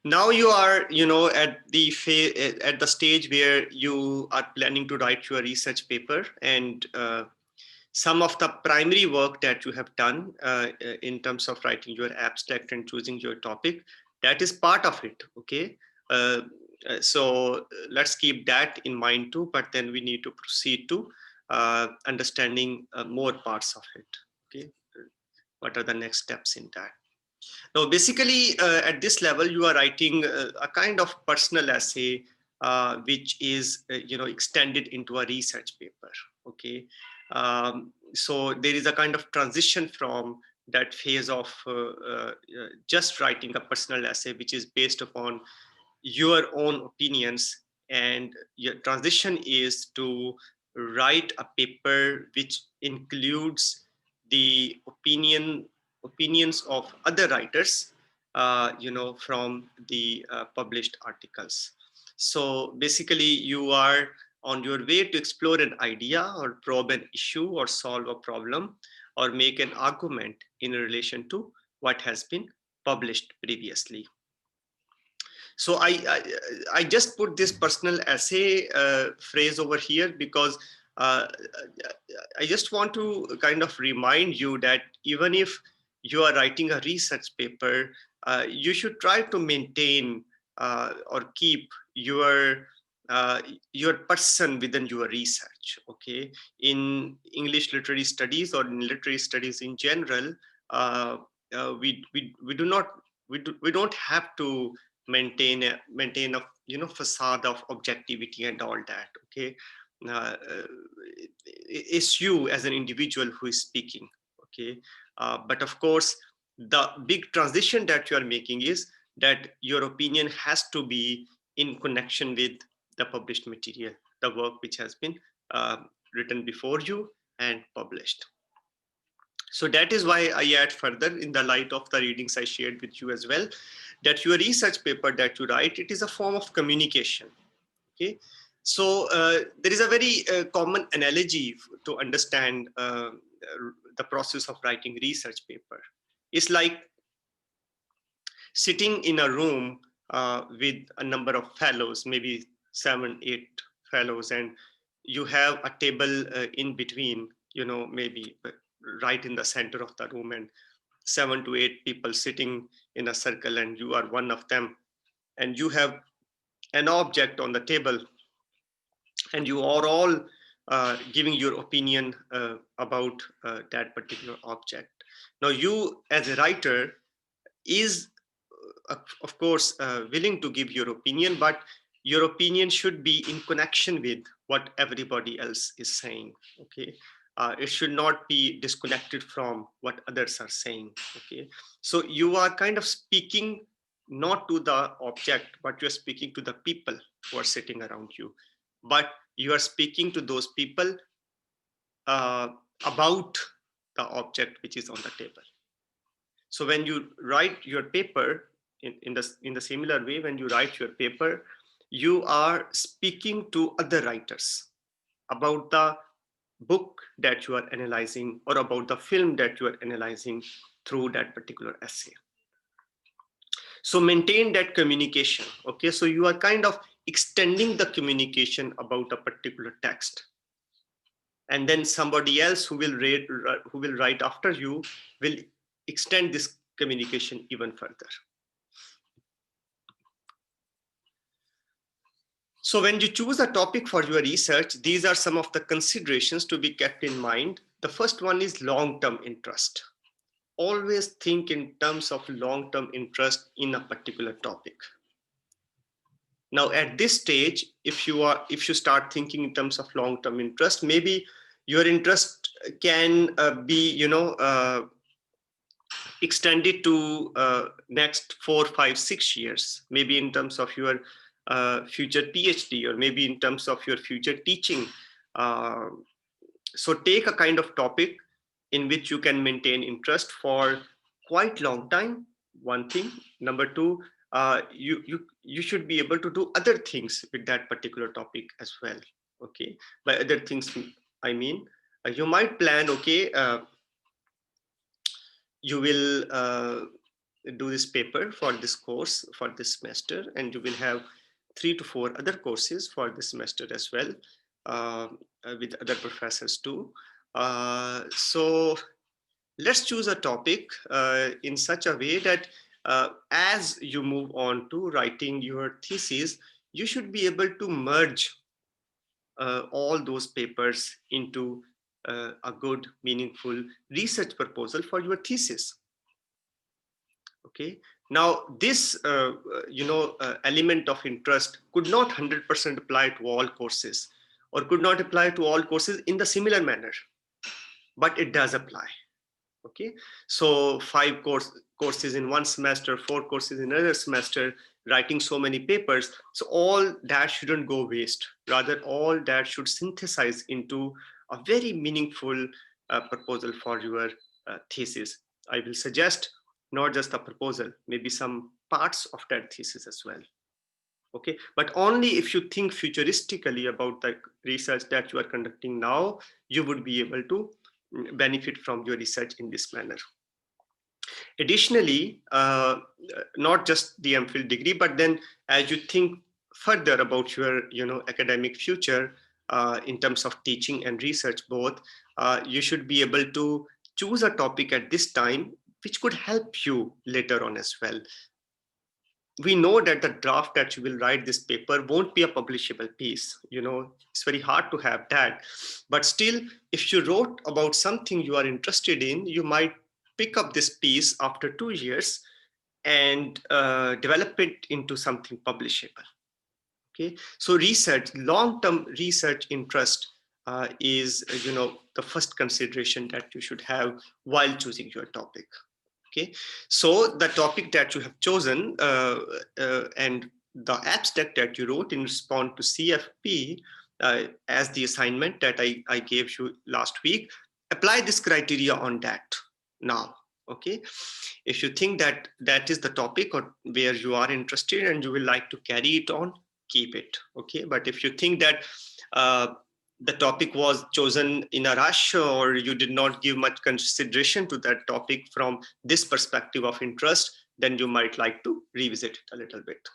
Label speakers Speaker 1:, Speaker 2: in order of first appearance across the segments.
Speaker 1: Now you are, at the stage where you are planning to write your research paper, and some of the primary work that you have done in terms of writing your abstract and choosing your topic, that is part of it. Okay. Uh, so let's keep that in mind too, but then we need to proceed to understanding more parts of it. Okay. What are the next steps in that? Now, basically, at this level, you are writing a kind of personal essay, which is, extended into a research paper. Okay, so there is a kind of transition from that phase of just writing a personal essay, which is based upon your own opinions, and your transition is to write a paper which includes the opinions of other writers, from the published articles. So basically, you are on your way to explore an idea or probe an issue or solve a problem or make an argument in relation to what has been published previously. So I just put this personal essay phrase over here because uh, I just want to kind of remind you that even if you are writing a research paper, you should try to maintain or keep uh, your person within your research. Okay, in English literary studies or in literary studies in general, uh, we do not we don't have to maintain a facade of objectivity and all that. Okay, uh, it's you as an individual who is speaking. Okay, but of course the big transition that you are making is that your opinion has to be in connection with the published material, the work which has been uh, written before you and published. So that is why I add further, in the light of the readings I shared with you as well, that your research paper that you write, it is a form of communication. Okay, so there is a very common analogy to understand the process of writing research paper. It's like sitting in a room with a number of fellows, maybe 7, 8 fellows, and you have a table in between, maybe right in the center of the room, and 7 to 8 people sitting in a circle, and you are one of them, and you have an object on the table, and you are all giving your opinion about that particular object. Now, you as a writer is, of course, willing to give your opinion, but your opinion should be in connection with what everybody else is saying. Okay, it should not be disconnected from what others are saying. Okay, so you are kind of speaking not to the object, but you're speaking to the people who are sitting around you, but you are speaking to those people uh, about the object which is on the table. So when you write your paper, in the similar way, when you write your paper, you are speaking to other writers about the book that you are analyzing or about the film that you are analyzing through that particular essay. So maintain that communication. Okay, so you are kind of extending the communication about a particular text, and then somebody else who will write after you will extend this communication even further. So when you choose a topic for your research, these are some of the considerations to be kept in mind. The first one is long-term interest. Always think in terms of long-term interest in a particular topic. Now, at this stage, if you start thinking in terms of long-term interest, maybe your interest can be, extended to next 4, 5, 6 years, maybe in terms of your future PhD, or maybe in terms of your future teaching. Uh, so take a kind of topic in which you can maintain interest for quite long time. One thing. Number two, you should be able to do other things with that particular topic as well. Okay, by other things I mean, you might plan. Okay, you will do this paper for this course for this semester, and you will have 3 to 4 other courses for this semester as well, with other professors too. So let's choose a topic in such a way that as you move on to writing your thesis, you should be able to merge all those papers into a good, meaningful research proposal for your thesis. Okay. Now, this element of interest could not 100% apply to all courses, or could not apply to all courses in the similar manner, but it does apply. Okay, so 5 courses in one semester, 4 courses in another semester, writing so many papers, so all that shouldn't go waste. Rather, all that should synthesize into a very meaningful proposal for your thesis. I will suggest not just a proposal, maybe some parts of that thesis as well. Okay, but only if you think futuristically about the research that you are conducting now, you would be able to benefit from your research in this manner. Additionally, not just the MPhil degree, but then as you think further about your academic future in terms of teaching and research both, you should be able to choose a topic at this time which could help you later on as well. We know that the draft that you will write this paper won't be a publishable piece. It's very hard to have that. But still, if you wrote about something you are interested in, you might pick up this piece after 2 years and develop it into something publishable. Okay, so research, long-term research interest is the first consideration that you should have while choosing your topic. Okay, so the topic that you have chosen and the abstract that you wrote in response to CFP as the assignment that I gave you last week, apply this criteria on that now. Okay, if you think that that is the topic or where you are interested and you will like to carry it on, keep it. Okay, but if you think that the topic was chosen in a rush, or you did not give much consideration to that topic from this perspective of interest, then you might like to revisit it a little bit.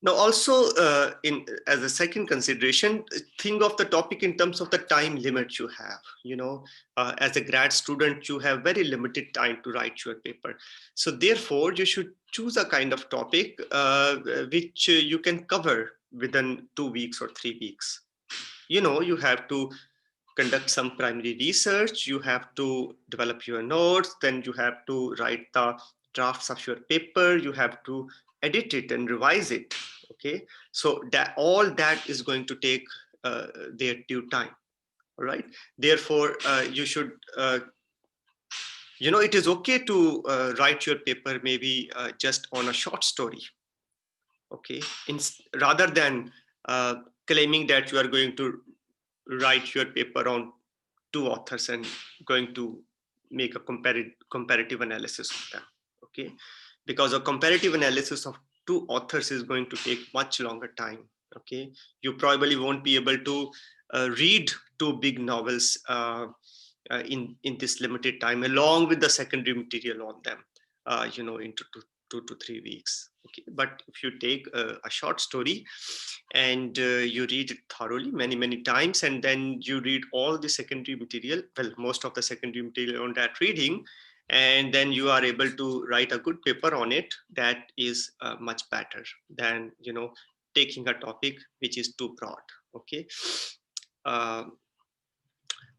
Speaker 1: Now, also as a second consideration, think of the topic in terms of the time limit you have. As a grad student, you have very limited time to write your paper. So therefore, you should choose a kind of topic which you can cover within 2 weeks or 3 weeks. You have to conduct some primary research, you have to develop your notes, then you have to write the drafts of your paper, you have to edit it and revise it. Okay, so that all that is going to take their due time. All right, therefore you should it is okay to write your paper maybe just on a short story. Okay, rather than claiming that you are going to write your paper on 2 authors and going to make a comparative analysis of them. Okay, because a comparative analysis of 2 authors is going to take much longer time. Okay, you probably won't be able to read 2 big novels in this limited time, along with the secondary material on them, into 2 to 3 weeks. Okay, but if you take a short story and you read it thoroughly many times, and then you read all the secondary material, well, most of the secondary material on that reading, and then you are able to write a good paper on it, that is much better than taking a topic which is too broad. Okay,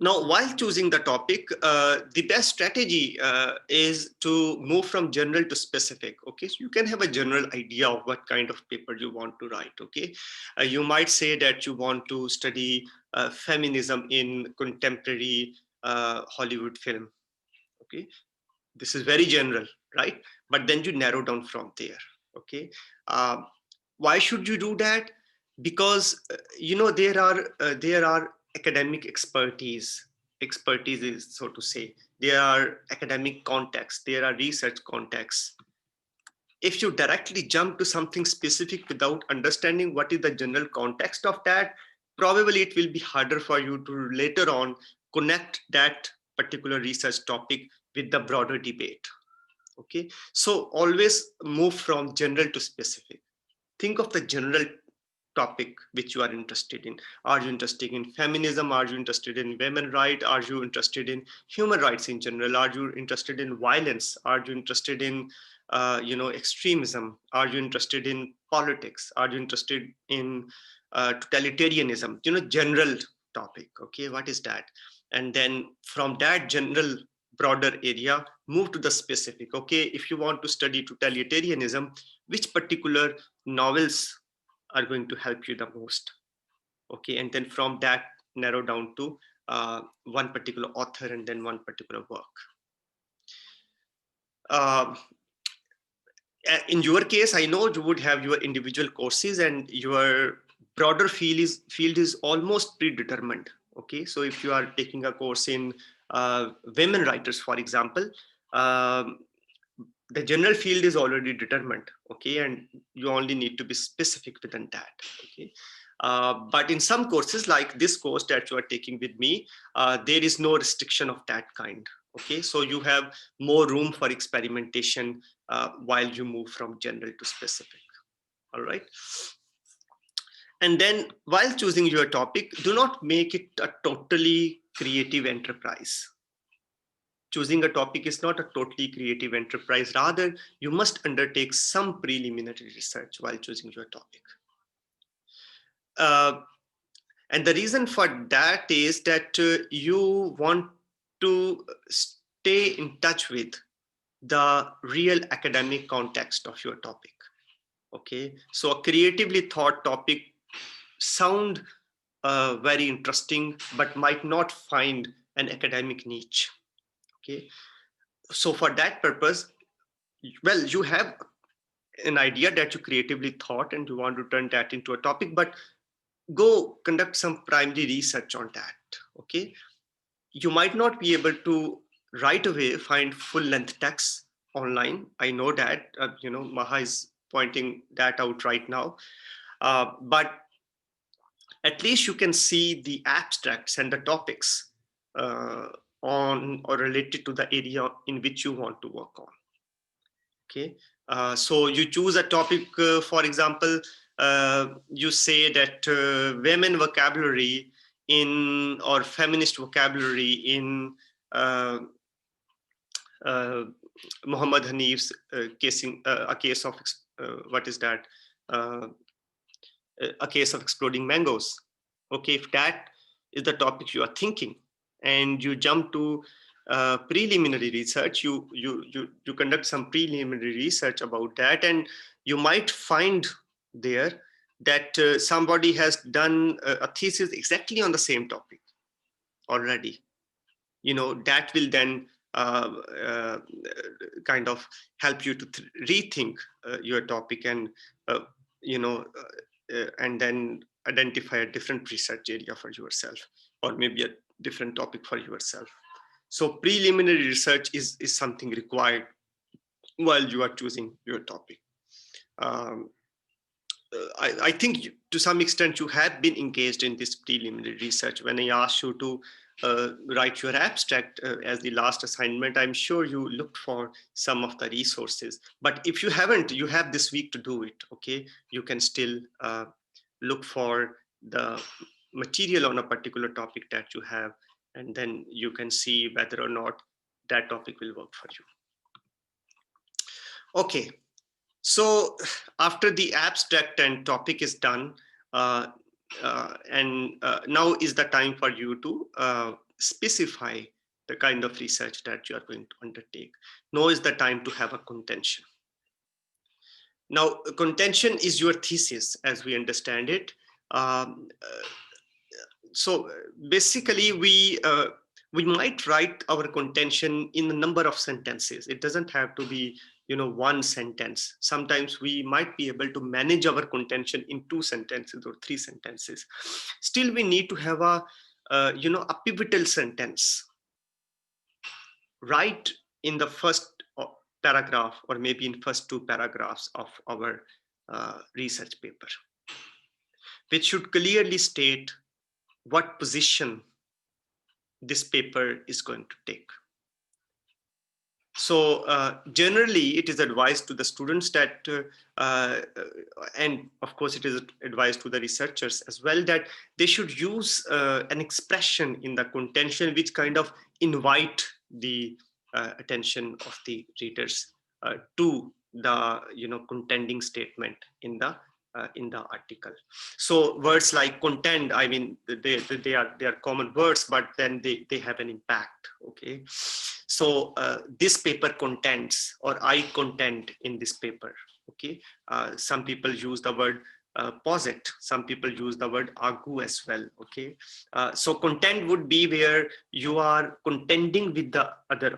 Speaker 1: now, while choosing the topic, the best strategy is to move from general to specific. Okay, so you can have a general idea of what kind of paper you want to write. Okay, you might say that you want to study feminism in contemporary Hollywood film. Okay, this is very general, right? But then you narrow down from there. Okay, why should you do that? Because there are academic expertise is, so to say, there are academic contexts, there are research contexts. If you directly jump to something specific without understanding what is the general context of that, probably it will be harder for you to later on connect that particular research topic with the broader debate. Okay, so always move from general to specific. Think of the general topic which you are interested in. Are you interested in feminism? Are you interested in women rights? Are you interested in human rights in general? Are you interested in violence? Are you interested in extremism? Are you interested in politics? Are you interested in totalitarianism? General topic. Okay, what is that? And then from that general broader area, move to the specific. Okay, if you want to study totalitarianism, which particular novels are going to help you the most? Okay, and then from that narrow down to one particular author and then one particular work. uh, in your case, I know you would have your individual courses and your broader field is almost predetermined. Okay, so if you are taking a course in women writers, for example, um, the general field is already determined. Okay, and you only need to be specific within that. Okay, but in some courses like this course that you are taking with me, there is no restriction of that kind. Okay, so you have more room for experimentation while you move from general to specific. All right, and then while choosing your topic, do not make it a totally creative enterprise. Choosing a topic is not a totally creative enterprise. Rather, you must undertake some preliminary research while choosing your topic. Uh, and the reason for that is that you want to stay in touch with the real academic context of your topic. Okay, so a creatively thought topic sound very interesting, but might not find an academic niche. Okay, so for that purpose, well, you have an idea that you creatively thought and you want to turn that into a topic, but go conduct some primary research on that. Okay, you might not be able to right away find full length text online. I know that Maha is pointing that out right now, but at least you can see the abstracts and the topics uh, on or related to the area in which you want to work on. Okay, so you choose a topic, for example, you say that women vocabulary in or feminist vocabulary in uh, uh, Muhammad Hanif's a case of what is that? Uh, a case of exploding mangoes. Okay, if that is the topic you are thinking, and you jump to preliminary research, you conduct some preliminary research about that, and you might find there that somebody has done a thesis exactly on the same topic already. That will then uh, kind of help you to rethink your topic and and then identify a different research area for yourself, or maybe a different topic for yourself. So preliminary research is something required while you are choosing your topic. um, I think to some extent you have been engaged in this preliminary research. When I asked you to write your abstract as the last assignment, I'm sure you looked for some of the resources. But if you haven't, you have this week to do it. Okay, you can still look for the material on a particular topic that you have, and then you can see whether or not that topic will work for you. Okay, so after the abstract and topic is done, and now is the time for you to specify the kind of research that you are going to undertake. Now is the time to have a contention. Now, contention is your thesis as we understand it. Um, uh, so basically, we might write our contention in a number of sentences. It doesn't have to be one sentence. Sometimes we might be able to manage our contention in 2 sentences or 3 sentences. Still, we need to have a a pivotal sentence right in the first paragraph, or maybe in first 2 paragraphs of our research paper, which should clearly state what position this paper is going to take. So generally, it is advised to the students that, and of course, it is advised to the researchers as well, that they should use an expression in the contention which kind of invite the attention of the readers to the contending statement in the article. So words like contend, I mean, they are common words, but then they have an impact. Okay, so this paper contends, or I contend in this paper. Okay, some people use the word posit, some people use the word argue as well. Okay, so contend would be where you are contending with the other